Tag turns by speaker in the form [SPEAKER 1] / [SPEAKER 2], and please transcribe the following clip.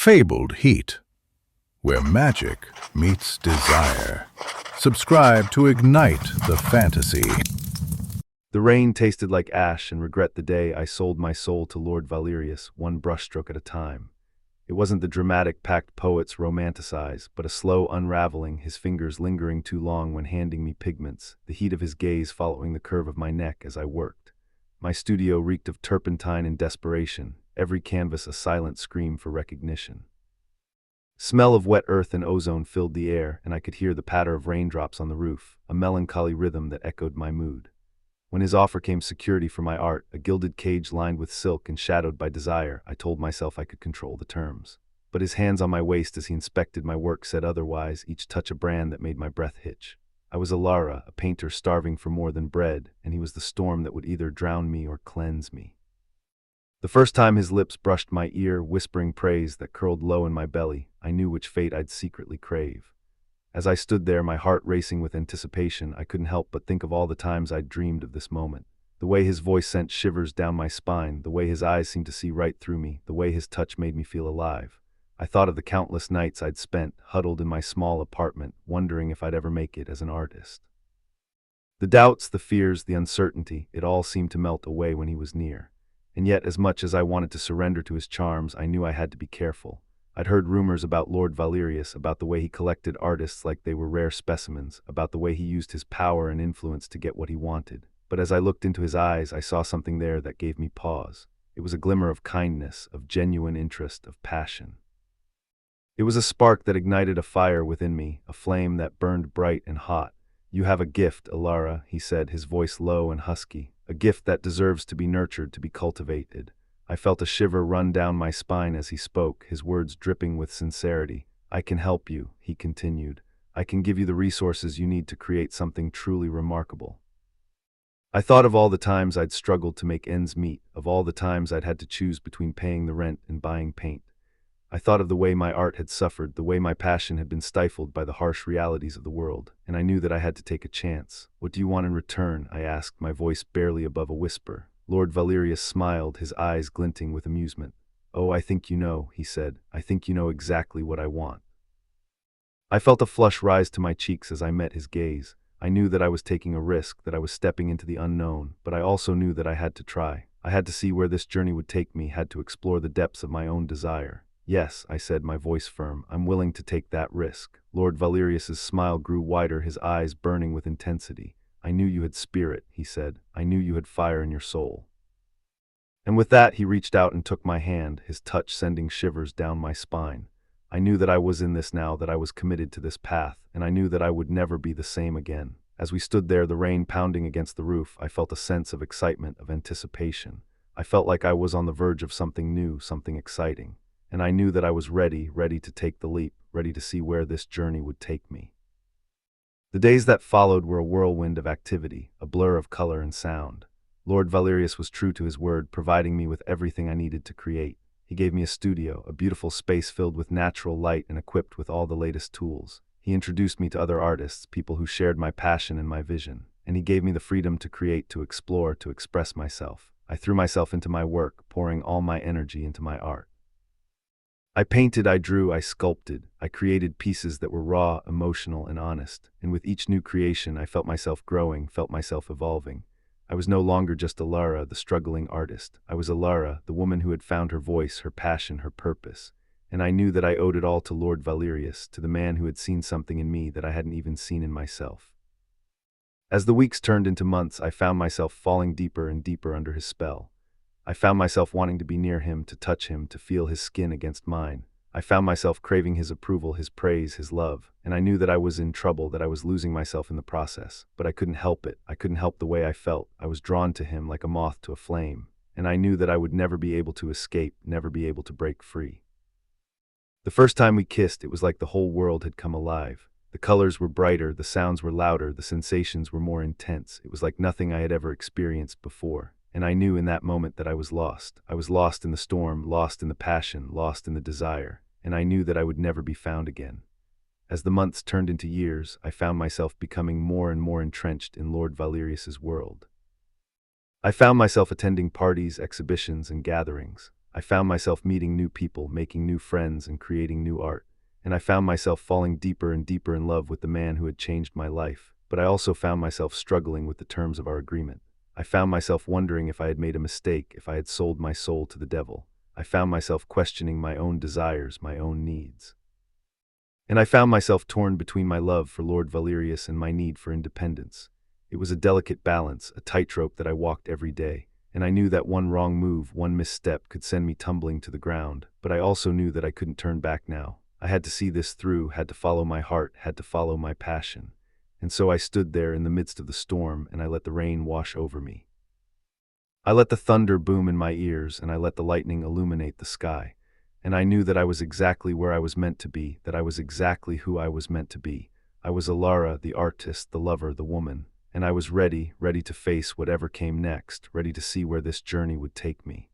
[SPEAKER 1] fabled heat, where magic meets desire. Subscribe to ignite the fantasy.
[SPEAKER 2] The rain tasted like ash, and regret the day I sold my soul to Lord Valerius, one brushstroke at a time. It wasn't the dramatic pact poets romanticize, but a slow unraveling, his fingers lingering too long when handing me pigments, the heat of his gaze following the curve of my neck as I worked. My studio reeked of turpentine and desperation, every canvas a silent scream for recognition. Smell of wet earth and ozone filled the air, and I could hear the patter of raindrops on the roof, a melancholy rhythm that echoed my mood. When his offer came security for my art, a gilded cage lined with silk and shadowed by desire, I told myself I could control the terms. But his hands on my waist as he inspected my work said otherwise, each touch a brand that made my breath hitch. I was Alara, a painter starving for more than bread, and he was the storm that would either drown me or cleanse me. The first time his lips brushed my ear, whispering praise that curled low in my belly, I knew which fate I'd secretly crave. As I stood there, my heart racing with anticipation, I couldn't help but think of all the times I'd dreamed of this moment. The way his voice sent shivers down my spine, the way his eyes seemed to see right through me, the way his touch made me feel alive. I thought of the countless nights I'd spent, huddled in my small apartment, wondering if I'd ever make it as an artist. The doubts, the fears, the uncertainty, it all seemed to melt away when he was near. And yet, as much as I wanted to surrender to his charms, I knew I had to be careful. I'd heard rumors about Lord Valerius, about the way he collected artists like they were rare specimens, about the way he used his power and influence to get what he wanted. But as I looked into his eyes, I saw something there that gave me pause. It was a glimmer of kindness, of genuine interest, of passion. It was a spark that ignited a fire within me, a flame that burned bright and hot. "You have a gift, Alara," he said, his voice low and husky, "a gift that deserves to be nurtured, to be cultivated." I felt a shiver run down my spine as he spoke, his words dripping with sincerity. "I can help you," he continued. "I can give you the resources you need to create something truly remarkable." I thought of all the times I'd struggled to make ends meet, of all the times I'd had to choose between paying the rent and buying paint. I thought of the way my art had suffered, the way my passion had been stifled by the harsh realities of the world, and I knew that I had to take a chance. "What do you want in return?" I asked, my voice barely above a whisper. Lord Valerius smiled, his eyes glinting with amusement. "Oh, I think you know," he said. "I think you know exactly what I want." I felt a flush rise to my cheeks as I met his gaze. I knew that I was taking a risk, that I was stepping into the unknown, but I also knew that I had to try. I had to see where this journey would take me, had to explore the depths of my own desire. "Yes," I said, my voice firm, "I'm willing to take that risk." Lord Valerius's smile grew wider, his eyes burning with intensity. "I knew you had spirit," he said. "I knew you had fire in your soul." And with that, he reached out and took my hand, his touch sending shivers down my spine. I knew that I was in this now, that I was committed to this path, and I knew that I would never be the same again. As we stood there, the rain pounding against the roof, I felt a sense of excitement, of anticipation. I felt like I was on the verge of something new, something exciting. And I knew that I was ready to take the leap, ready to see where this journey would take me. The days that followed were a whirlwind of activity, a blur of color and sound. Lord Valerius was true to his word, providing me with everything I needed to create. He gave me a studio, a beautiful space filled with natural light and equipped with all the latest tools. He introduced me to other artists, people who shared my passion and my vision. And he gave me the freedom to create, to explore, to express myself. I threw myself into my work, pouring all my energy into my art. I painted, I drew, I sculpted. I created pieces that were raw, emotional, and honest. And with each new creation, I felt myself growing, felt myself evolving. I was no longer just Alara, the struggling artist. I was Alara, the woman who had found her voice, her passion, her purpose. And I knew that I owed it all to Lord Valerius, to the man who had seen something in me that I hadn't even seen in myself. As the weeks turned into months, I found myself falling deeper and deeper under his spell. I found myself wanting to be near him, to touch him, to feel his skin against mine. I found myself craving his approval, his praise, his love, and I knew that I was in trouble, that I was losing myself in the process. But I couldn't help it. I couldn't help the way I felt. I was drawn to him like a moth to a flame, and I knew that I would never be able to escape, never be able to break free. The first time we kissed, it was like the whole world had come alive. The colors were brighter, the sounds were louder, the sensations were more intense. It was like nothing I had ever experienced before. And I knew in that moment that I was lost. I was lost in the storm, lost in the passion, lost in the desire, and I knew that I would never be found again. As the months turned into years, I found myself becoming more and more entrenched in Lord Valerius's world. I found myself attending parties, exhibitions, and gatherings. I found myself meeting new people, making new friends, and creating new art. And I found myself falling deeper and deeper in love with the man who had changed my life. But I also found myself struggling with the terms of our agreement. I found myself wondering if I had made a mistake, if I had sold my soul to the devil. I found myself questioning my own desires, my own needs. And I found myself torn between my love for Lord Valerius and my need for independence. It was a delicate balance, a tightrope that I walked every day. And I knew that one wrong move, one misstep could send me tumbling to the ground. But I also knew that I couldn't turn back now. I had to see this through, had to follow my heart, had to follow my passion. And so I stood there in the midst of the storm, and I let the rain wash over me. I let the thunder boom in my ears, and I let the lightning illuminate the sky. And I knew that I was exactly where I was meant to be, that I was exactly who I was meant to be. I was Alara, the artist, the lover, the woman. And I was ready to face whatever came next, ready to see where this journey would take me.